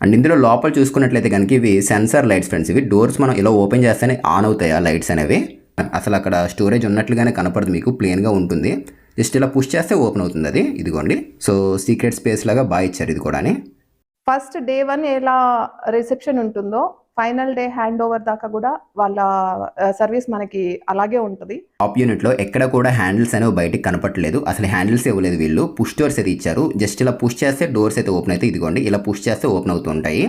And ఇందులో లోపల చూసుకున్నట్లయితే కనుక ఇవి సెన్సార్ లైట్స్ ఫ్రెండ్స్. ఇవి డోర్స్ మనం ఇలా ఓపెన్ చేస్తేనే ఆన్ అవుతాయి ఆ లైట్స్ అనేవి. అసలు అక్కడ స్టోరేజ్ ఉన్నట్లుగానే కనపడదు, మీకు ప్లెయిన్గా ఉంటుంది. జస్ట్ ఇలా పుష్ చేస్తే ఓపెన్ అవుతుంది అది. ఇదిగోండి. సో సీక్రెట్ స్పేస్ లాగా బాగా ఇచ్చారు ఇది కూడా. ఫస్ట్ డే 1 ఎలా రిసెప్షన్ ఉంటుందో ఫైనల్ డే హ్యాండ్ ఓవర్ దాకా కూడా వాళ్ళ సర్వీస్ మనకి అలాగే ఉంటుంది. టాప్ యూనిట్లో ఎక్కడ కూడా హ్యాండిల్స్ అనేవి బయటికి కనపట్లేదు. అసలు హ్యాండిల్స్ ఇవ్వలేదు వీళ్ళు, పుష్ డోర్స్ అయితే ఇచ్చారు. జస్ట్ ఇలా పుష్ చేస్తే డోర్స్ అయితే ఓపెన్ అయితే. ఇదిగోండి, ఇలా పుష్ చేస్తే ఓపెన్ అవుతూ ఉంటాయి.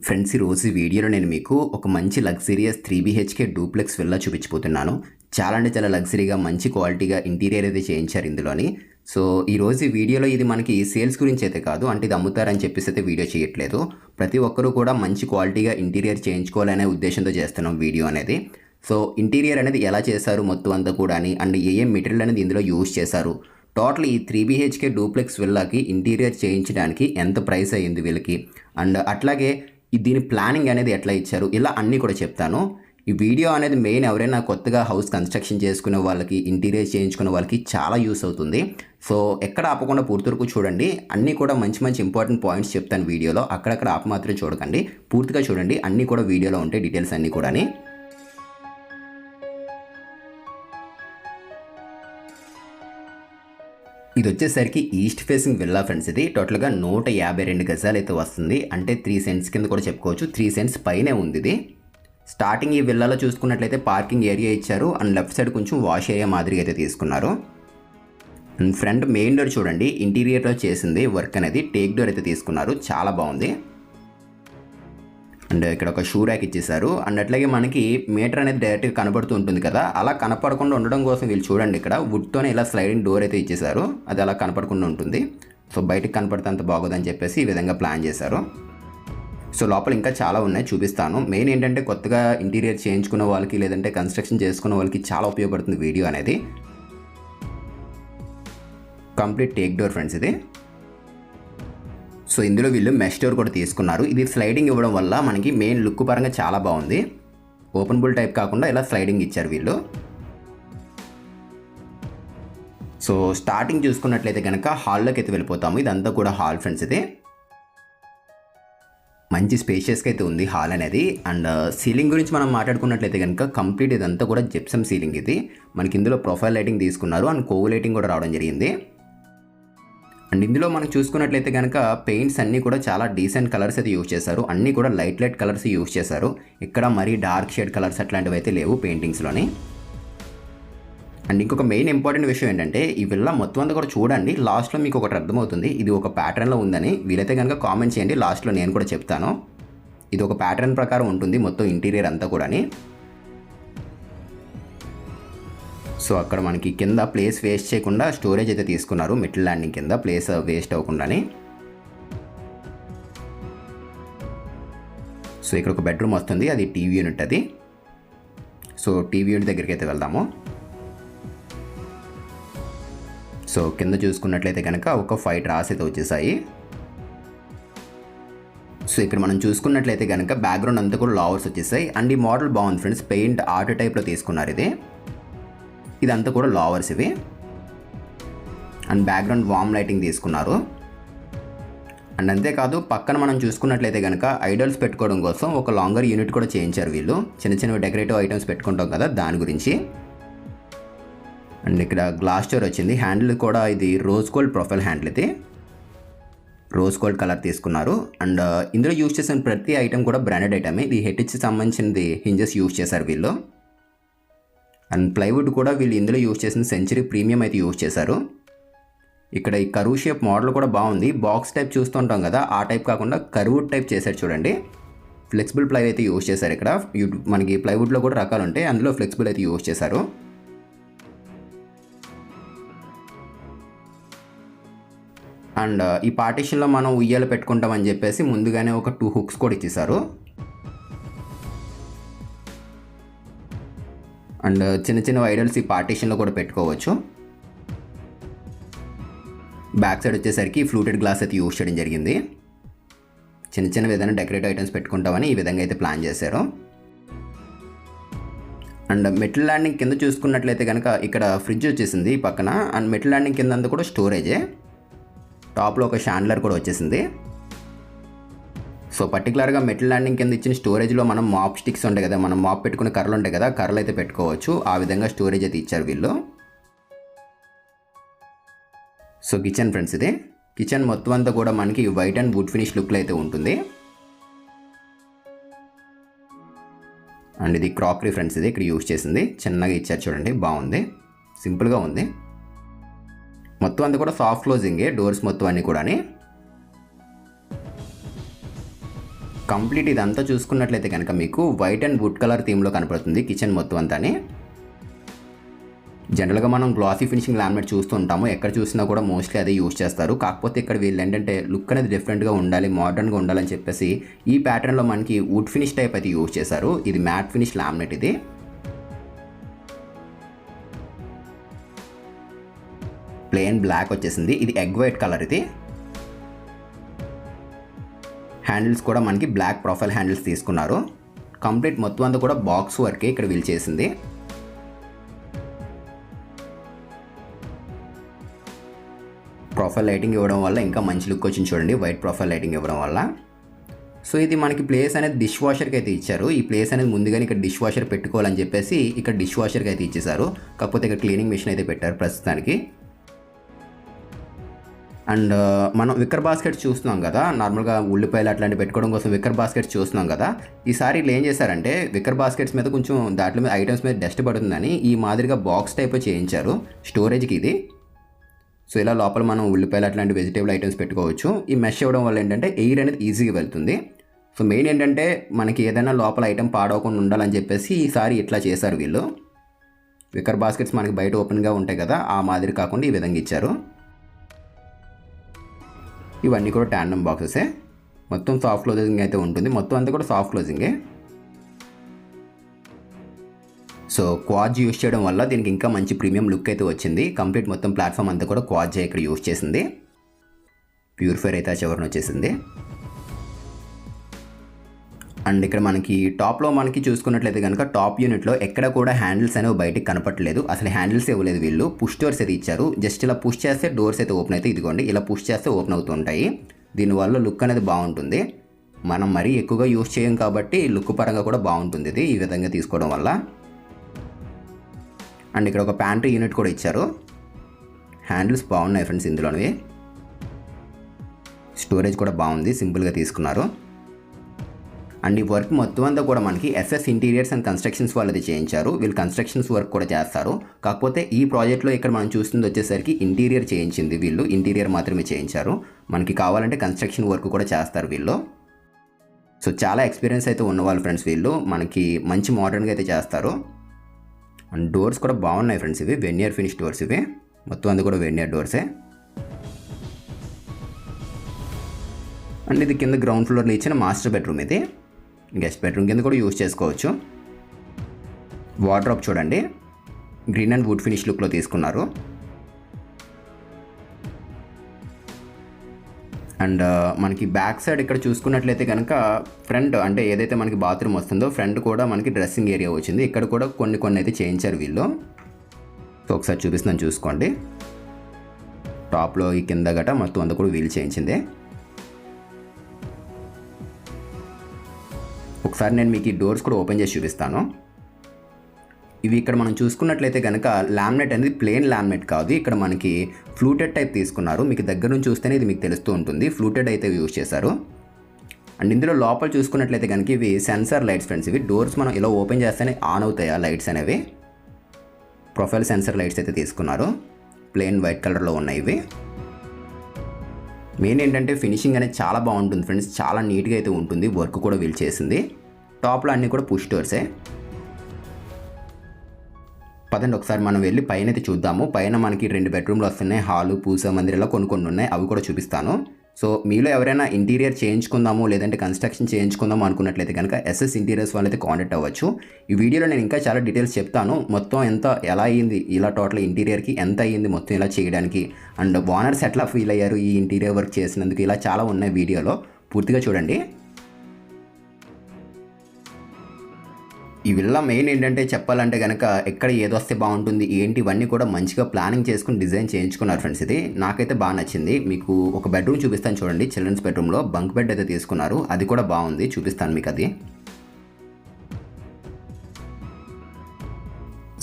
ఫ్రెండ్స్, ఈరోజు వీడియోలో నేను మీకు ఒక మంచి లగ్జరియస్ 3BHK డూప్లెక్స్ విల్లా చూపించిపోతున్నాను. చాలా అంటే చాలా లగ్జరీగా మంచి క్వాలిటీగా ఇంటీరియర్ అయితే చేయించారు ఇందులోని. సో ఈరోజు ఈ వీడియోలో ఇది మనకి సేల్స్ గురించి అయితే కాదు, అంటే ఇది అమ్ముతారని చెప్పేసి అయితే వీడియో చేయట్లేదు. ప్రతి ఒక్కరూ కూడా మంచి క్వాలిటీగా ఇంటీరియర్ చేయించుకోవాలనే ఉద్దేశంతో చేస్తున్నాం వీడియో అనేది. సో ఇంటీరియర్ అనేది ఎలా చేశారు మొత్తం అంతా కూడా, అండ్ ఏ మెటీరియల్ అనేది ఇందులో యూజ్ చేశారు, టోటల్ ఈ 3BHK డూప్లెక్స్ విల్లాకి ఇంటీరియర్ చేయించడానికి ఎంత ప్రైస్ అయ్యింది వీళ్ళకి, అండ్ అట్లాగే దీని ప్లానింగ్ అనేది ఎట్లా ఇచ్చారు, ఇలా అన్నీ కూడా చెప్తాను. ఈ వీడియో అనేది మెయిన్ ఎవరైనా కొత్తగా హౌస్ కన్స్ట్రక్షన్ చేసుకునే వాళ్ళకి, ఇంటీరియర్ చేయించుకునే వాళ్ళకి చాలా యూస్ అవుతుంది. సో ఎక్కడ ఆపకుండా పూర్తి వరకు చూడండి. అన్నీ కూడా మంచి మంచి ఇంపార్టెంట్ పాయింట్స్ చెప్తాను వీడియోలో. అక్కడక్కడ ఆప మాత్రం చూడకండి, పూర్తిగా చూడండి. అన్నీ కూడా వీడియోలో ఉంటాయి డీటెయిల్స్ అన్నీ కూడా. ఇది వచ్చేసరికి ఈస్ట్ ఫేసింగ్ విల్లా ఫ్రెండ్స్. ఇది టోటల్గా 152 గజాలు అయితే వస్తుంది. అంటే 3 సెంట్స్ కింద కూడా చెప్పుకోవచ్చు, 3 సెంట్స్ పైనే ఉంది ఇది. స్టార్టింగ్ ఈ విల్లాలో చూసుకున్నట్లయితే పార్కింగ్ ఏరియా ఇచ్చారు, అండ్ లెఫ్ట్ సైడ్ కొంచెం వాష్ ఏరియా మాదిరిగా అయితే తీసుకున్నారు. అండ్ ఫ్రంట్ మెయిన్ డోర్ చూడండి, ఇంటీరియర్లో చేసింది వర్క్ అనేది, టేక్ డోర్ అయితే తీసుకున్నారు, చాలా బాగుంది. అండ్ ఇక్కడ ఒక షూ ర్యాక్ ఇచ్చేసారు. అండ్ అట్లాగే మనకి మీటర్ అనేది డైరెక్ట్గా కనపడుతూ ఉంటుంది కదా, అలా కనపడకుండా ఉండడం కోసం వీళ్ళు చూడండి ఇక్కడ వుడ్తోనే ఇలా స్లైడింగ్ డోర్ అయితే ఇచ్చేసారు. అది అలా కనపడకుండా ఉంటుంది. సో బయటకు కనపడితే అంత బాగోదని చెప్పేసి ఈ విధంగా ప్లాన్ చేశారు. సో లోపల ఇంకా చాలా ఉన్నాయి, చూపిస్తాను. మెయిన్ ఏంటంటే కొత్తగా ఇంటీరియర్ చేయించుకున్న వాళ్ళకి, లేదంటే కన్స్ట్రక్షన్ చేసుకున్న వాళ్ళకి చాలా ఉపయోగపడుతుంది వీడియో అనేది. కంప్లీట్ టేక్ డోర్ ఫ్రెండ్స్ ఇది. సో ఇందులో వీళ్ళు మెష్ డోర్ కూడా తీసుకున్నారు. ఇది స్లైడింగ్ ఇవ్వడం వల్ల మనకి మెయిన్ లుక్ పరంగా చాలా బాగుంది. ఓపెనబుల్ టైప్ కాకుండా ఇలా స్లైడింగ్ ఇచ్చారు వీళ్ళు. సో స్టార్టింగ్ చూసుకున్నట్లయితే కనుక హాల్లోకి అయితే వెళ్ళిపోతాము. ఇదంతా కూడా హాల్ ఫ్రెండ్స్. ఇది మంచి స్పేషియస్గా అయితే ఉంది హాల్ అనేది. అండ్ సీలింగ్ గురించి మనం మాట్లాడుకున్నట్లయితే కనుక కంప్లీట్ ఇదంతా కూడా జిప్సమ్ సీలింగ్. ఇది మనకి ఇందులో ప్రొఫైల్ లైటింగ్ తీసుకున్నారు, అండ్ కోవ్ లైటింగ్ కూడా రావడం జరిగింది. అండ్ ఇందులో మనం చూసుకున్నట్లయితే కనుక పెయింట్స్ అన్నీ కూడా చాలా డీసెంట్ కలర్స్ అయితే యూజ్ చేశారు. అన్నీ కూడా లైట్ కలర్స్ యూజ్ చేశారు. ఇక్కడ మరీ డార్క్ షేడ్ కలర్స్ అట్లాంటివి అయితే లేవు పెయింటింగ్స్లోని. అండ్ ఇంకొక మెయిన్ ఇంపార్టెంట్ విషయం ఏంటంటే ఈ విల్లా మొత్తం అంతా కూడా చూడండి, లాస్ట్లో మీకు ఒకటి అర్థమవుతుంది. ఇది ఒక ప్యాటర్న్లో ఉందని. వీలైతే కనుక కామెంట్ చేయండి, లాస్ట్లో నేను కూడా చెప్తాను. ఇది ఒక ప్యాటర్న్ ప్రకారం ఉంటుంది మొత్తం ఇంటీరియర్ అంతా కూడా. సో అక్కడ మనకి కింద ప్లేస్ వేస్ట్ చేయకుండా స్టోరేజ్ అయితే తీసుకున్నారు, మిడిల్ ల్యాండింగ్ కింద ప్లేస్ వేస్ట్ అవ్వకుండానే. సో ఇక్కడ ఒక బెడ్రూమ్ వస్తుంది, అది టీవీ యూనిట్ అది. సో టీవీ యూనిట్ దగ్గరికి అయితే వెళ్దాము. సో కింద చూసుకున్నట్లయితే కనుక ఒక 5 డ్రాస్ అయితే వచ్చేసాయి. సో ఇక్కడ మనం చూసుకున్నట్లయితే కనుక బ్యాక్గ్రౌండ్ అంతా కూడా లావర్స్ వచ్చేసాయి. అండ్ ఈ మోడల్ బాగుంది ఫ్రెండ్స్, పెయింట్ ఆర్ట్ టైప్లో తీసుకున్నారు ఇది. ఇదంతా కూడా లావర్స్ ఇవి. అండ్ బ్యాక్గ్రౌండ్ వామ్ లైటింగ్ తీసుకున్నారు. అండ్ అంతేకాదు పక్కన మనం చూసుకున్నట్లయితే కనుక ఐడల్స్ పెట్టుకోవడం కోసం ఒక లాంగర్ యూనిట్ కూడా చేయించారు వీళ్ళు. చిన్న డెకరేటివ్ ఐటమ్స్ పెట్టుకుంటాం కదా, దాని గురించి. అండ్ ఇక్కడ గ్లాస్ డోర్ వచ్చింది. హ్యాండిల్ కూడా ఇది రోజ్ గోల్డ్ ప్రొఫైల్ హ్యాండిల్, ఇది రోజ్ గోల్డ్ కలర్ తీసుకున్నారు. అండ్ ఇందులో యూజ్ చేసిన ప్రతి ఐటమ్ కూడా బ్రాండెడ్ ఐటమే. ఇది హెచ్కి సంబంధించింది హింజెస్ యూజ్ చేశారు వీళ్ళు. అండ్ ప్లైవుడ్ కూడా వీళ్ళు ఇందులో యూజ్ చేసిన సెంచరీ ప్రీమియం అయితే యూజ్ చేశారు. ఇక్కడ ఈ కరువు షేప్ మోడల్ కూడా బాగుంది. బాక్స్ టైప్ చూస్తుంటాం కదా, ఆ టైప్ కాకుండా కరువుడ్ టైప్ చేశారు చూడండి. ఫ్లెక్సిబుల్ ప్లై అయితే యూజ్ చేశారు. ఇక్కడ మనకి ప్లైవుడ్లో కూడా రకాలు ఉంటాయి, అందులో ఫ్లెక్సిబుల్ అయితే యూజ్ చేశారు. అండ్ ఈ పార్టీషన్లో మనం ఉయ్యాలు పెట్టుకుంటామని చెప్పేసి ముందుగానే ఒక 2 హుక్స్ కూడా ఇచ్చేసారు. అండ్ చిన్న ఐడల్స్ ఈ పార్టీషన్లో కూడా పెట్టుకోవచ్చు. బ్యాక్ సైడ్ వచ్చేసరికి ఫ్లూటెడ్ గ్లాస్ అయితే యూజ్ చేయడం జరిగింది. చిన్న ఏదైనా డెకరేటివ్ ఐటమ్స్ పెట్టుకుంటామని ఈ విధంగా అయితే ప్లాన్ చేశారు. అండ్ మెటల్ ల్యాండింగ్ కింద చూసుకున్నట్లయితే కనుక ఇక్కడ ఫ్రిడ్జ్ వచ్చేసింది ఈ పక్కన. అండ్ మెటల్ ల్యాండింగ్ కింద అంతా కూడా స్టోరేజే. టాప్లో ఒక షాండ్లర్ కూడా వచ్చేసింది. సో పర్టికులర్గా మెటల్ ల్యాండింగ్ కింద ఇచ్చిన స్టోరేజ్లో మనం మాప్ స్టిక్స్ ఉంటాయి కదా, మనం మాప్ పెట్టుకునే కర్రలు ఉంటాయి కదా, కర్రలు అయితే పెట్టుకోవచ్చు. ఆ విధంగా స్టోరేజ్ అయితే ఇచ్చారు వీళ్ళు. సో కిచెన్ ఫ్రెండ్స్, ఇది కిచెన్ మొత్తం అంతా కూడా మనకి వైట్ అండ్ వుడ్ ఫినిష్ లుక్లో అయితే ఉంటుంది. అండ్ ఇది క్రాకరీ ఫ్రెండ్స్, ఇది ఇక్కడ యూజ్ చేసింది. చిన్నగా ఇచ్చారు చూడండి, బాగుంది, సింపుల్గా ఉంది. మొత్తం అంతా కూడా సాఫ్ట్ క్లోజింగే డోర్స్ మొత్తం అన్నీ కూడా. కంప్లీట్ ఇదంతా చూసుకున్నట్లయితే కనుక మీకు వైట్ అండ్ వుడ్ కలర్ థీమ్లో కనపడుతుంది కిచెన్ మొత్తం అంతా. జనరల్గా మనం గ్లాసీ ఫినిషింగ్ లామినేట్ చూస్తూ ఉంటాము, ఎక్కడ చూసినా కూడా మోస్ట్లీ అదే యూజ్ చేస్తారు. కాకపోతే ఇక్కడ వీళ్ళు ఏంటంటే లుక్ అనేది డిఫరెంట్గా ఉండాలి, మోడర్న్గా ఉండాలని చెప్పేసి ఈ ప్యాటర్న్లో మనకి వుడ్ ఫినిష్ టైప్ అయితే యూజ్ చేశారు. ఇది మ్యాట్ ఫినిష్ లామినేట్. ఇది ప్లెయిన్ బ్లాక్ వచ్చేసింది. ఇది ఎగ్ వైట్ కలర్. ఇది హ్యాండిల్స్ కూడా మనకి బ్లాక్ ప్రొఫైల్ హ్యాండిల్స్ తీసుకున్నారు. కంప్లీట్ మొత్తం అంతా కూడా బాక్స్ వర్కే ఇక్కడ వీల్ చేసింది. ప్రొఫైల్ లైటింగ్ ఇవ్వడం వల్ల ఇంకా మంచి లుక్ వచ్చింది చూడండి, వైట్ ప్రొఫైల్ లైటింగ్ ఇవ్వడం వల్ల. సో ఇది మనకి ప్లేస్ అనేది డిష్ వాషర్కి అయితే ఇచ్చారు. ఈ ప్లేస్ అనేది ముందుగానే ఇక్కడ డిష్ వాషర్ పెట్టుకోవాలని చెప్పేసి ఇక్కడ డిష్ వాషర్కి అయితే ఇచ్చేసారు. కాకపోతే ఇక్కడ క్లీనింగ్ మిషన్ అయితే పెట్టారు ప్రస్తుతానికి. అండ్ మనం విక్కర్ బాస్కెట్స్ చూస్తున్నాం కదా, నార్మల్గా ఉల్లిపాయలు అట్లాంటివి పెట్టుకోవడం కోసం విక్కర్ బాస్కెట్స్ చూస్తున్నాం కదా. ఈసారి వీళ్ళు ఏం చేశారంటే విక్కర్ బాస్కెట్స్ మీద కొంచెం దాంట్లో మీద ఐటమ్స్ మీద డస్ట్ పడుతుందని ఈ మాదిరిగా బాక్స్ టైప్ చేయించారు స్టోరేజ్కి ఇది. సో ఇలా లోపల మనం ఉల్లిపాయలు అట్లాంటి వెజిటేబుల్ ఐటమ్స్ పెట్టుకోవచ్చు. ఈ మెష్ అవ్వడం వల్ల ఏంటంటే ఎయిర్ అనేది ఈజీగా వెళ్తుంది. సో మెయిన్ ఏంటంటే మనకి ఏదైనా లోపల ఐటమ్ పాడవకుండా ఉండాలని చెప్పేసి ఈసారి ఇట్లా చేశారు వీళ్ళు. విక్కర్ బాస్కెట్స్ మనకి బయట ఓపెన్గా ఉంటాయి కదా, ఆ మాదిరి కాకుండా ఈ విధంగా ఇచ్చారు. ఇవన్నీ కూడా ట్యాండమ్ బాక్సెసే. మొత్తం సాఫ్ట్ క్లోజింగ్ అయితే ఉంటుంది, మొత్తం అంతా కూడా సాఫ్ట్ క్లోజింగే. సో క్వాడ్జ్ యూజ్ చేయడం వల్ల దీనికి ఇంకా మంచి ప్రీమియం లుక్ అయితే వచ్చింది. కంప్లీట్ మొత్తం ప్లాట్ఫామ్ అంతా కూడా క్వాడ్జ్ ఇక్కడ యూజ్ చేసింది. ప్యూరిఫైర్ అయితే చివరిని వచ్చేసింది. అండ్ ఇక్కడ మనకి టాప్లో మనకి చూసుకున్నట్లయితే కనుక టాప్ యూనిట్లో ఎక్కడ కూడా హ్యాండిల్స్ అనేవి బయటికి కనపట్లేదు. అసలు హ్యాండిల్స్ ఇవ్వలేదు వీళ్ళు, పుష్ డోర్స్ అయితే ఇచ్చారు. జస్ట్ ఇలా పుష్ చేస్తే డోర్స్ అయితే ఓపెన్ అయితే, ఇదిగోండి ఇలా పుష్ చేస్తే ఓపెన్ అవుతూ ఉంటాయి. దీనివల్ల లుక్ అనేది బాగుంటుంది. మనం మరీ ఎక్కువగా యూజ్ చేయం కాబట్టి లుక్ పరంగా కూడా బాగుంటుంది ఇది ఈ విధంగా తీసుకోవడం వల్ల. అండ్ ఇక్కడ ఒక ప్యాంట్రీ యూనిట్ కూడా ఇచ్చారు. హ్యాండిల్స్ బాగున్నాయి ఫ్రెండ్స్ ఇందులోనివి. స్టోరేజ్ కూడా బాగుంది, సింపుల్గా తీసుకున్నారు. అండ్ ఈ వర్క్ మొత్తం అంతా కూడా మనకి ఎస్ఎస్ ఇంటీరియర్స్ అండ్ కన్స్ట్రక్షన్స్ వాళ్ళది చేయించారు. వీళ్ళు కన్స్ట్రక్షన్స్ వర్క్ కూడా చేస్తారు. కాకపోతే ఈ ప్రాజెక్ట్లో ఇక్కడ మనం చూస్తుంది వచ్చేసరికి ఇంటీరియర్ చేయించింది వీళ్ళు, ఇంటీరియర్ మాత్రమే చేయించారు. మనకి కావాలంటే కన్స్ట్రక్షన్ వర్క్ కూడా చేస్తారు వీళ్ళు. సో చాలా ఎక్స్పీరియన్స్ అయితే ఉన్నవాళ్ళు ఫ్రెండ్స్ వీళ్ళు, మనకి మంచి మోడర్న్గా అయితే చేస్తారు. అండ్ డోర్స్ కూడా బాగున్నాయి ఫ్రెండ్స్, ఇవి వెనియర్ ఫినిష్ డోర్స్. ఇవి మొత్తం అంతా కూడా వెనియర్ డోర్సే. అండ్ ఇది కింద గ్రౌండ్ ఫ్లోర్లో ఇచ్చిన మాస్టర్ బెడ్రూమ్. ఇది గెస్ట్ బెడ్రూమ్ కింద కూడా యూజ్ చేసుకోవచ్చు. వార్డ్రోబ్ చూడండి, గ్రీన్ అండ్ వుడ్ ఫినిష్ లుక్లో తీసుకున్నారు. అండ్ మనకి బ్యాక్ సైడ్ ఇక్కడ చూసుకున్నట్లయితే కనుక ఫ్రంట్ అంటే ఏదైతే మనకి బాత్రూమ్ వస్తుందో ఫ్రంట్ కూడా మనకి డ్రెస్సింగ్ ఏరియా వచ్చింది. ఇక్కడ కూడా కొన్ని అయితే చేయించారు వీళ్ళు. సో ఒకసారి చూపిస్తున్నాను చూసుకోండి. టాప్లో ఈ కింద గట మొత్తం అంతా కూడా వీల్ చేయించింది. ఒకసారి నేను మీకు ఈ డోర్స్ కూడా ఓపెన్ చేసి చూపిస్తాను. ఇవి ఇక్కడ మనం చూసుకున్నట్లయితే కనుక లామినేట్ అనేది ప్లెయిన్ లామినేట్ కాదు, ఇక్కడ మనకి ఫ్లూటెడ్ టైప్ తీసుకున్నారు. మీకు దగ్గర నుంచి చూస్తేనే ఇది మీకు తెలుస్తూ ఉంటుంది. ఫ్లూటెడ్ అయితే యూజ్ చేశారు. అండ్ ఇందులో లోపల చూసుకున్నట్లయితే కనుక ఇవి సెన్సార్ లైట్స్ ఫ్రెండ్స్. ఇవి డోర్స్ మనం ఇలా ఓపెన్ చేస్తేనే ఆన్ అవుతాయి ఆ లైట్స్ అనేవి. ప్రొఫైల్ సెన్సార్ లైట్స్ అయితే తీసుకున్నారు. ప్లెయిన్ వైట్ కలర్లో ఉన్నాయి ఇవి. మెయిన్ ఏంటంటే ఫినిషింగ్ అనేది చాలా బాగుంటుంది ఫ్రెండ్స్, చాలా నీట్గా అయితే ఉంటుంది. వర్క్ కూడా వీల్ చేసింది. టాప్లో అన్నీ కూడా పుష్ డోర్సే. పదండి ఒకసారి మనం వెళ్ళి పైన అయితే చూద్దాము. పైన మనకి 2 బెడ్రూమ్లు వస్తున్నాయి, హాలు, పూస మందిరంలో కొన్ని ఉన్నాయి, అవి కూడా చూపిస్తాను. సో మీలో ఎవరైనా ఇంటీరియర్ చేయించుకుందాము లేదంటే కన్స్ట్రక్షన్ చేయించుకుందాము అనుకున్నట్లయితే కనుక ఎస్ఎస్ ఇంటీరియర్స్ వాళ్ళైతే కాంటాక్ట్ అవ్వచ్చు. ఈ వీడియోలో నేను ఇంకా చాలా డీటెయిల్స్ చెప్తాను. మొత్తం ఎలా అయ్యింది, ఇలా టోటల్ ఇంటీరియర్కి ఎంత అయ్యింది మొత్తం ఇలా చేయడానికి, అండ్ ఓనర్స్ ఎట్లా ఫీల్ అయ్యారు ఈ ఇంటీరియర్ వర్క్ చేసినందుకు, ఇలా చాలా ఉన్నాయి వీడియోలో, పూర్తిగా చూడండి. ఈ విల్లా మెయిన్ ఏంటంటే చెప్పాలంటే కనుక ఎక్కడ ఏదొస్తే బాగుంటుంది ఏంటి ఇవన్నీ కూడా మంచిగా ప్లానింగ్ చేసుకుని డిజైన్ చేయించుకున్నారు ఫ్రెండ్స్. ఇది నాకైతే బాగా నచ్చింది. మీకు ఒక బెడ్రూమ్ చూపిస్తాను చూడండి. చిల్డ్రన్స్ బెడ్రూమ్లో బంక్ బెడ్ అయితే తీసుకున్నారు, అది కూడా బాగుంది, చూపిస్తాను మీకు అది.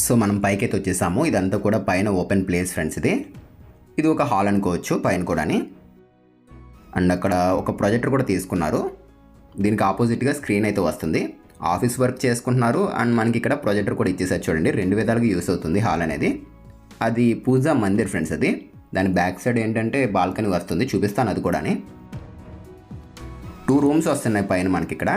సో మనం పైకైతే వచ్చేసాము. ఇదంతా కూడా పైన ఓపెన్ ప్లేస్ ఫ్రెండ్స్. ఇది ఒక హాల్ అనుకోవచ్చు పైన కూడాని. అండ్ అక్కడ ఒక ప్రొజెక్టర్ కూడా తీసుకున్నారు. దీనికి ఆపోజిట్గా స్క్రీన్ అయితే వస్తుంది. ఆఫీస్ వర్క్ చేసుకుంటున్నారు అండ్ మనకి ఇక్కడ ప్రొజెక్టర్ కూడా ఇచ్చేసారు చూడండి. 2 విధాలుగా యూస్ అవుతుంది హాల్ అనేది. అది పూజా మందిర్ ఫ్రెండ్స్. అది దాని బ్యాక్ సైడ్ ఏంటంటే బాల్కనీ వస్తుంది, చూపిస్తాను అది కూడా. 2 రూమ్స్ వస్తున్నాయి పైన మనకి ఇక్కడ.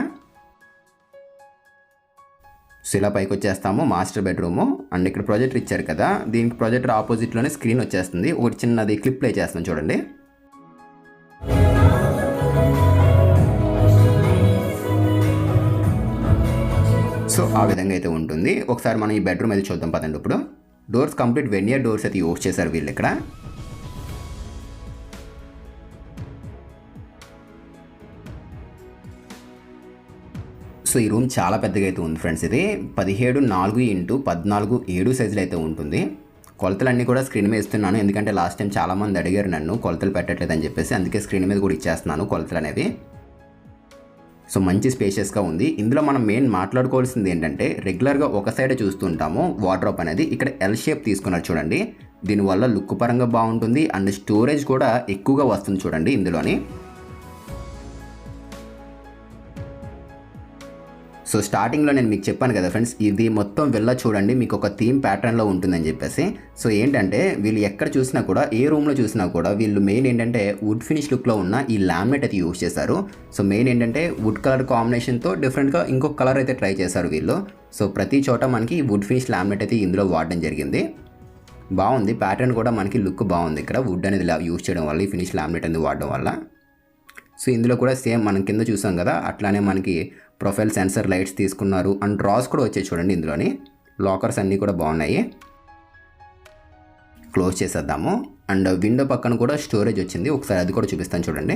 సో ఇలా పైకి వచ్చేస్తాము. మాస్టర్ బెడ్రూము అండ్ ఇక్కడ ప్రొజెక్టర్ ఇచ్చారు కదా, దీనికి ప్రొజెక్టర్ ఆపోజిట్లోనే స్క్రీన్ వచ్చేస్తుంది. ఒకటి చిన్నది క్లిప్ ప్లే చేస్తాను చూడండి. సో ఆ విధంగా అయితే ఉంటుంది. ఒకసారి మనం ఈ బెడ్రూమ్ అయితే చూద్దాం పదండి. ఇప్పుడు డోర్స్ కంప్లీట్ వెనియర్ డోర్స్ అయితే యూజ్ చేశారు వీళ్ళు ఇక్కడ. సో ఈ రూమ్ చాలా పెద్దగా అయితే ఉంది ఫ్రెండ్స్. ఇది 17x4x14 సైజులు అయితే ఉంటుంది. కొలతలన్నీ కూడా స్క్రీన్ మీద ఇస్తున్నాను, ఎందుకంటే లాస్ట్ టైం చాలామంది అడిగారు నన్ను కొలతలు పెట్టట్లేదని చెప్పేసి, అందుకే స్క్రీన్ మీద కూడా ఇచ్చేస్తున్నాను కొలతలు అనేవి. సో మంచి స్పేషియస్గా ఉంది. ఇందులో మనం మెయిన్ మాట్లాడుకోవాల్సింది ఏంటంటే రెగ్యులర్గా ఒక సైడే చూస్తుంటాము వార్డ్రోబ్ అనేది. ఇక్కడ ఎల్ షేప్ తీసుకున్నారు చూడండి. దీనివల్ల లుక్ పరంగా బాగుంటుంది అండ్ స్టోరేజ్ కూడా ఎక్కువగా వస్తుంది చూడండి ఇందులోని. సో స్టార్టింగ్లో నేను మీకు చెప్పాను కదా ఫ్రెండ్స్, ఇది మొత్తం విల్లా చూడండి మీకు ఒక థీమ్ ప్యాటర్న్లో ఉంటుందని చెప్పేసి. సో ఏంటంటే వీళ్ళు ఎక్కడ చూసినా కూడా, ఏ రూమ్లో చూసినా కూడా వీళ్ళు మెయిన్ ఏంటంటే వుడ్ ఫినిష్ లుక్లో ఉన్న ఈ లామినేట్ అయితే యూజ్ చేశారు. సో మెయిన్ ఏంటంటే వుడ్ కలర్ కాంబినేషన్తో డిఫరెంట్గా ఇంకొక కలర్ అయితే ట్రై చేశారు వీళ్ళు. సో ప్రతి చోట మనకి వుడ్ ఫినిష్ లామినేట్ అయితే ఇందులో వాడడం జరిగింది. బాగుంది, ప్యాటర్న్ కూడా మనకి లుక్ బాగుంది. ఇక్కడ వుడ్ అనేది యూజ్ చేయడం వల్ల, ఈ ఫినిష్ లామినేట్ అనేది వాడడం వల్ల. సో ఇందులో కూడా సేమ్ మనం కింద చూసాం కదా అట్లానే మనకి ప్రొఫైల్ సెన్సర్ లైట్స్ తీసుకున్నారు అండ్ డ్రాస్ కూడా వచ్చాయి చూడండి ఇందులోని. లాకర్స్ అన్నీ కూడా బాగున్నాయి. క్లోజ్ చేసేద్దాము. అండ్ విండో పక్కన కూడా స్టోరేజ్ వచ్చింది, ఒకసారి అది కూడా చూపిస్తాను చూడండి.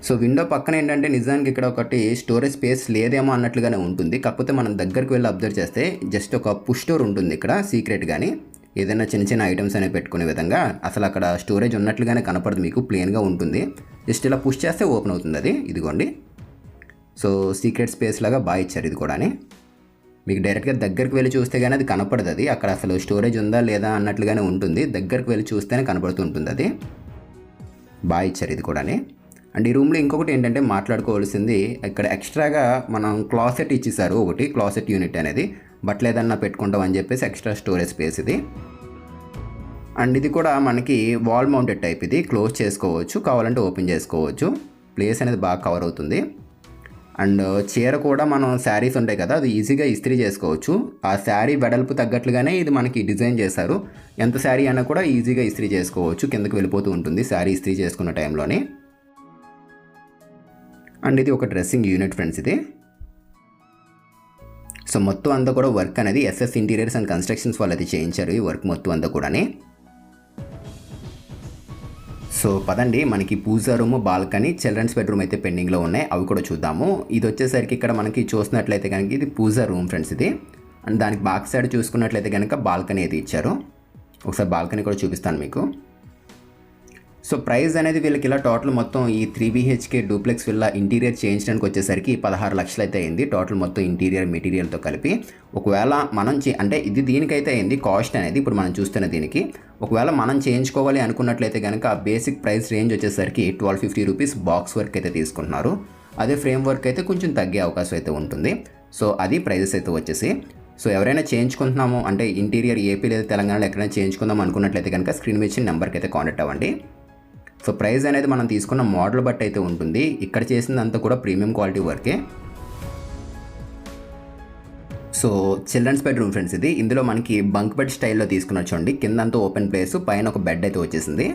సో విండో పక్కన ఏంటంటే నిజానికి ఇక్కడ ఒకటి స్టోరేజ్ స్పేస్ లేదేమో అన్నట్లుగానే ఉంటుంది. కాకపోతే మనం దగ్గరికి వెళ్ళి అబ్జర్వ్ చేస్తే జస్ట్ ఒక పుష్ డోర్ ఉంటుంది ఇక్కడ సీక్రెట్. కానీ ఏదైనా చిన్న చిన్న ఐటమ్స్ అనేవి పెట్టుకునే విధంగా అసలు అక్కడ స్టోరేజ్ ఉన్నట్లుగానే కనపడదు, మీకు ప్లెయిన్గా ఉంటుంది. జస్ట్ ఇలా పుష్ చేస్తే ఓపెన్ అవుతుంది అది. ఇదిగోండి. సో సీక్రెట్ స్పేస్ లాగా బాగా ఇచ్చారు ఇది కూడా. మీకు డైరెక్ట్గా దగ్గరికి వెళ్ళి చూస్తే కానీ అది కనపడదు. అది అక్కడ అసలు స్టోరేజ్ ఉందా లేదా అన్నట్లుగానే ఉంటుంది, దగ్గరికి వెళ్ళి చూస్తేనే కనపడుతూ ఉంటుంది అది. బాగా ఇచ్చారు ఇది కూడా. అండ్ ఈ రూమ్లో ఇంకొకటి ఏంటంటే మాట్లాడుకోవాల్సింది, ఇక్కడ ఎక్స్ట్రాగా మనం క్లాసెట్ ఇచ్చేసారు ఒకటి, క్లాసెట్ యూనిట్ అనేది. బట్టలు ఏదన్నా పెట్టుకుంటాం అని చెప్పేసి ఎక్స్ట్రా స్టోరేజ్ స్పేస్ ఇది. అండ్ ఇది కూడా మనకి వాల్ మౌంటెడ్ టైప్, ఇది క్లోజ్ చేసుకోవచ్చు, కావాలంటే ఓపెన్ చేసుకోవచ్చు. ప్లేస్ అనేది బాగా కవర్ అవుతుంది. అండ్ చీర కూడా మనం శారీస్ ఉంటాయి కదా, అది ఈజీగా ఇస్త్రీ చేసుకోవచ్చు. ఆ శారీ వెడల్పు తగ్గట్లుగానే ఇది మనకి డిజైన్ చేశారు. ఎంత శారీ అయినా కూడా ఈజీగా ఇస్త్రీ చేసుకోవచ్చు, కిందకి వెళ్ళిపోతూ ఉంటుంది శారీ ఇస్త్రీ చేసుకున్న టైంలోనే. అండ్ ఇది ఒక డ్రెస్సింగ్ యూనిట్ ఫ్రెండ్స్ ఇది. సో మొత్తం అంతా కూడా వర్క్ అనేది ఎస్ఎస్ ఇంటీరియర్స్ అండ్ కన్స్ట్రక్షన్స్ వాళ్ళు అయితే చేయించారు ఈ వర్క్ మొత్తం అంతా కూడా. సో పదండి, మనకి పూజా రూమ్, బాల్కనీ, చిల్డ్రన్స్ బెడ్రూమ్ అయితే పెండింగ్లో ఉన్నాయి, అవి కూడా చూద్దాము. ఇది వచ్చేసరికి ఇక్కడ మనకి చూసినట్లయితే కనుక ఇది పూజా రూమ్ ఫ్రెండ్స్ ఇది. అండ్ దానికి బ్యాక్ సైడ్ చూసుకున్నట్లయితే కనుక బాల్కనీ అయితే ఇచ్చారు. ఒకసారి బాల్కనీ కూడా చూపిస్తాను మీకు. సో ప్రైస్ అనేది వీళ్ళకి ఇలా టోటల్ మొత్తం ఈ 3 BHK డూప్లెక్స్ విల్లా ఇంటీరియర్ చేయించడానికి వచ్చేసరికి 16 లక్షలు అయితే అయింది టోటల్ మొత్తం ఇంటీరియర్ మెటీరియల్తో కలిపి. ఒకవేళ మనం అంటే ఇది దీనికైతే అయింది కాస్ట్ అనేది, ఇప్పుడు మనం చూస్తున్న దీనికి. ఒకవేళ మనం చేయించుకోవాలి అనుకున్నట్లయితే కనుక బేసిక్ ప్రైస్ రేంజ్ వచ్చేసరికి 1250 రూపీస్ బాక్స్ వర్క్ అయితే తీసుకుంటున్నారు. అదే ఫ్రేమ్ వర్క్ అయితే కొంచెం తగ్గే అవకాశం అయితే ఉంటుంది. సో అది ప్రైజెస్ అయితే వచ్చేసి. సో ఎవరైనా చేయించుకుంటున్నాము అంటే ఇంటీరియర్ ఏపీ లేదా తెలంగాణలో ఎక్కడైనా చేయించుకుందాం అనుకున్నట్లయితే కనుక స్క్రీన్ మీద ఇచ్చిన నెంబర్కి అయితే కాంటాక్ట్ అవ్వండి. సో ప్రైస్ అనేది మనం తీసుకున్న మోడల్ బట్టి అయితే ఉంటుంది. ఇక్కడ చేసిందంతా కూడా ప్రీమియం క్వాలిటీ వర్కే. సో చిల్డ్రన్స్ బెడ్రూమ్ ఫ్రెండ్స్ ఇది. ఇందులో మనకి బంక్ బెడ్ స్టైల్లో తీసుకున్న చూడండి. కిందంతా ఓపెన్ ప్లేస్, పైన ఒక బెడ్ అయితే వచ్చేసింది.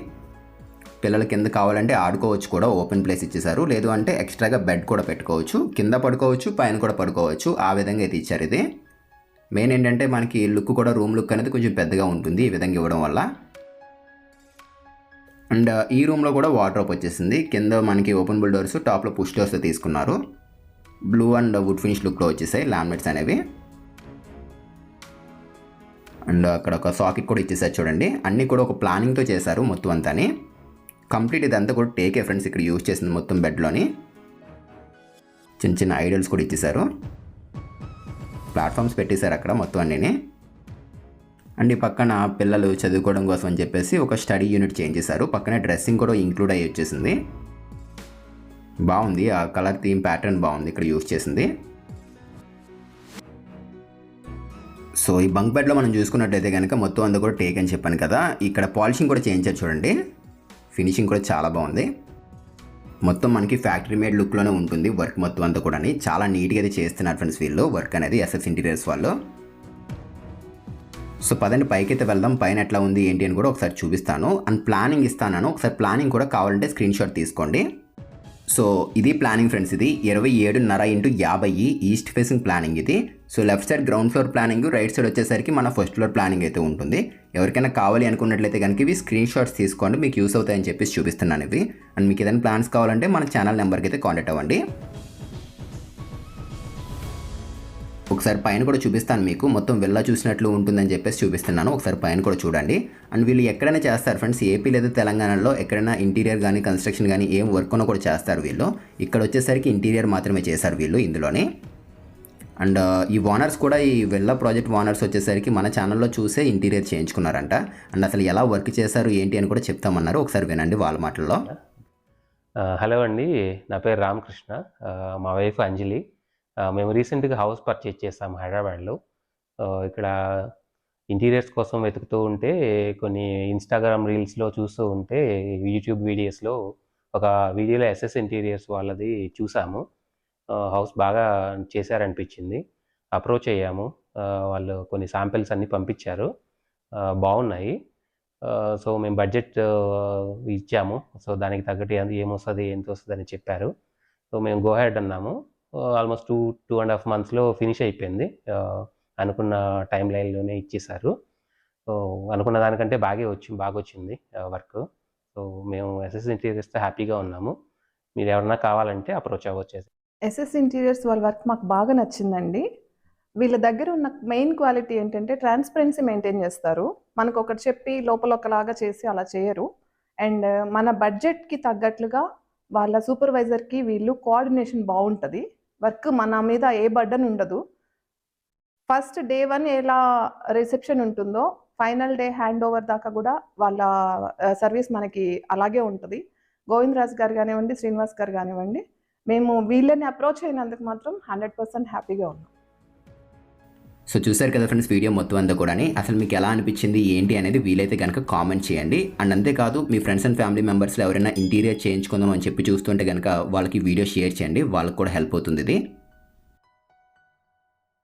పిల్లలు కింద కావాలంటే ఆడుకోవచ్చు కూడా, ఓపెన్ ప్లేస్ ఇచ్చేసారు. లేదు అంటే ఎక్స్ట్రాగా బెడ్ కూడా పెట్టుకోవచ్చు, కింద పడుకోవచ్చు, పైన కూడా పడుకోవచ్చు, ఆ విధంగా అయితే ఇచ్చారు ఇది. మెయిన్ ఏంటంటే మనకి లుక్ కూడా రూమ్ లుక్ అనేది కొంచెం పెద్దగా ఉంటుంది ఈ విధంగా ఇవ్వడం వల్ల. అండ్ ఈ రూమ్లో కూడా వార్డ్రోబ్ వచ్చేసింది. కింద మనకి ఓపెనబుల్ డోర్స్, టాప్లో పుష్ డోర్స్ తీసుకున్నారు. బ్లూ అండ్ వుడ్ ఫినిష్ లుక్లో వచ్చేసాయి లామినేట్స్ అనేవి. అండ్ అక్కడ ఒక సాకెట్ కూడా ఇచ్చేసారు చూడండి. అన్నీ కూడా ఒక ప్లానింగ్తో చేశారు మొత్తం అంతాని. కంప్లీట్ ఇదంతా కూడా టేకే ఫ్రెండ్స్ ఇక్కడ యూజ్ చేసింది మొత్తం బెడ్లోని. చిన్న చిన్న ఐడల్స్ కూడా ఇచ్చేసారు, ప్లాట్ఫామ్స్ పెట్టేశారు అక్కడ మొత్తం అన్నీ. అండ్ ఈ పక్కన పిల్లలు చదువుకోవడం కోసం అని చెప్పేసి ఒక స్టడీ యూనిట్ చేంజ్ చేశారు. పక్కనే డ్రెస్సింగ్ కూడా ఇంక్లూడ్ అయ్యి వచ్చేసింది. బాగుంది, ఆ కలర్ థీమ్ ప్యాటర్న్ బాగుంది ఇక్కడ యూజ్ చేసింది. సో ఈ బంక్ బెడ్లో మనం చూసుకున్నట్లయితే కనుక మొత్తం అంతా కూడా టేక్ అని చెప్పాను కదా. ఇక్కడ పాలిషింగ్ కూడా చేయించారు చూడండి, ఫినిషింగ్ కూడా చాలా బాగుంది. మొత్తం మనకి ఫ్యాక్టరీ మేడ్ లుక్లోనే ఉంటుంది వర్క్ మొత్తం అంతా కూడా. చాలా నీట్గా అయితే చేస్తున్నారు ఫ్రెండ్స్ వీళ్ళు వర్క్ అనేది, ఎస్ఎస్ ఇంటీరియర్స్ వాళ్ళు. సో పదండి పైకి అయితే వెళ్దాం, పైన ఎట్లా ఉంది ఏంటి అని కూడా ఒకసారి చూపిస్తాను. అండ్ ప్లానింగ్ ఇస్తాను, ఒకసారి ప్లానింగ్ కూడా కావాలంటే స్క్రీన్ షాట్ తీసుకోండి. సో ఇది ప్లానింగ్ ఫ్రెండ్స్, ఇది 27.5x50 ఈస్ట్ ఫేసింగ్ ప్లానింగ్ ఇది. So left side ground floor planning, right side వచ్చేసరికి మన ఫస్ట్ ఫ్లోర్ ప్లానింగ్ అయితే ఉంటుంది. ఎవరికైనా కావాలి అనుకున్నట్లయితే కనుక ఇవి స్క్రీన్ షాట్స్ తీసుకోండి, మీకు యూస్ అవుతాయని చెప్పేసి చూపిస్తున్నాను ఇవి. అండ్ మీకు ఏదైనా ప్లాన్స్ కావాలంటే మన ఛానల్ నెంబర్కి అయితే కాంటాక్ట్ అవ్వండి. ఒకసారి పైన కూడా చూపిస్తాను మీకు, మొత్తం విల్లా చూసినట్లు ఉంటుందని చెప్పేసి చూపిస్తున్నాను. ఒకసారి పైన కూడా చూడండి. అండ్ వీళ్ళు ఎక్కడైనా చేస్తారు ఫ్రెండ్స్, ఏపీ లేదా తెలంగాణలో ఎక్కడైనా ఇంటీరియర్ కానీ కన్స్ట్రక్షన్ కానీ ఏం వర్క్ ఉన్నా కూడా చేస్తారు వీళ్ళు. ఇక్కడ వచ్చేసరికి ఇంటీరియర్ మాత్రమే చేశారు వీళ్ళు ఇందులోనే. అండ్ ఈ ఓనర్స్ కూడా, ఈ విల్లా ప్రాజెక్ట్ ఓనర్స్ వచ్చేసరికి మన ఛానల్లో చూసే ఇంటీరియర్ చేయించుకున్నారంట. అండ్ అసలు ఎలా వర్క్ చేశారు ఏంటి అని కూడా చెప్తామన్నారు, ఒకసారి వినండి వాళ్ళ మాటల్లో. హలో అండి, నా పేరు రామకృష్ణ, మా వైఫ్ అంజలి. మేము రీసెంట్గా హౌస్ పర్చేజ్ చేస్తాము హైదరాబాద్లో. ఇక్కడ ఇంటీరియర్స్ కోసం వెతుకుతూ ఉంటే కొన్ని ఇన్స్టాగ్రామ్ రీల్స్లో చూస్తూ ఉంటే యూట్యూబ్ వీడియోస్లో ఒక వీడియోలో ఎస్ఎస్ ఇంటీరియర్స్ వాళ్ళది చూసాము. హౌస్ బాగా చేశారనిపించింది, అప్రోచ్ అయ్యాము. వాళ్ళు కొన్ని శాంపిల్స్ అన్నీ పంపించారు, బాగున్నాయి. సో మేము బడ్జెట్ ఇచ్చాము. సో దానికి తగ్గట్టు ఏమొస్తుంది ఎంత వస్తుంది అని చెప్పారు. సో మేము గో హెడ్ అన్నాము. ఆల్మోస్ట్ 2.5 monthsలో ఫినిష్ అయిపోయింది. అనుకున్న టైం లైన్లోనే ఇచ్చేసారు. సో అనుకున్న దానికంటే బాగా వచ్చింది వర్క్. సో మేము ఎస్ఎస్ ఇంటీరియర్స్తో హ్యాపీగా ఉన్నాము. మీరు ఎవరన్నా కావాలంటే అప్రోచ్ అవ్వచ్చు. ఎస్ఎస్ ఇంటీరియర్స్ వాళ్ళ వర్క్ మాకు బాగా నచ్చిందండి. వీళ్ళ దగ్గర ఉన్న మెయిన్ క్వాలిటీ ఏంటంటే ట్రాన్స్పరెన్సీ మెయింటైన్ చేస్తారు. మనకు ఒకటి చెప్పి లోపల ఒకలాగా చేసి అలా చేయరు. అండ్ మన బడ్జెట్కి తగ్గట్లుగా వాళ్ళ సూపర్వైజర్కి వీళ్ళు కోఆర్డినేషన్ బాగుంటుంది. వర్క్ మన మీద ఏ బర్డన్ ఉండదు. ఫస్ట్ డే 1 ఎలా రిసెప్షన్ ఉంటుందో ఫైనల్ డే హ్యాండ్ ఓవర్ దాకా కూడా వాళ్ళ సర్వీస్ మనకి అలాగే ఉంటుంది. గోవిందరాజ్ గారు కానివ్వండి, శ్రీనివాస్ గారు కానివ్వండి, మేము వీళ్ళని అప్రోచ్ అయినందుకు మాత్రం 100% హ్యాపీగా ఉన్నాం. సో చూసారు కదా ఫ్రెండ్స్ వీడియో మొత్తం అంతా కూడా. అసలు మీకు ఎలా అనిపించింది ఏంటి అనేది వీలైతే కనుక కామెంట్ చేయండి. అండ్ అంతేకాదు మీ ఫ్రెండ్స్ అండ్ ఫ్యామిలీ మెంబర్స్లో ఎవరైనా ఇంటీరియర్ చేయించుకుందాం అని చెప్పి చూస్తుంటే కనుక వాళ్ళకి వీడియో షేర్ చేయండి, వాళ్ళకి కూడా హెల్ప్ అవుతుంది ఇది.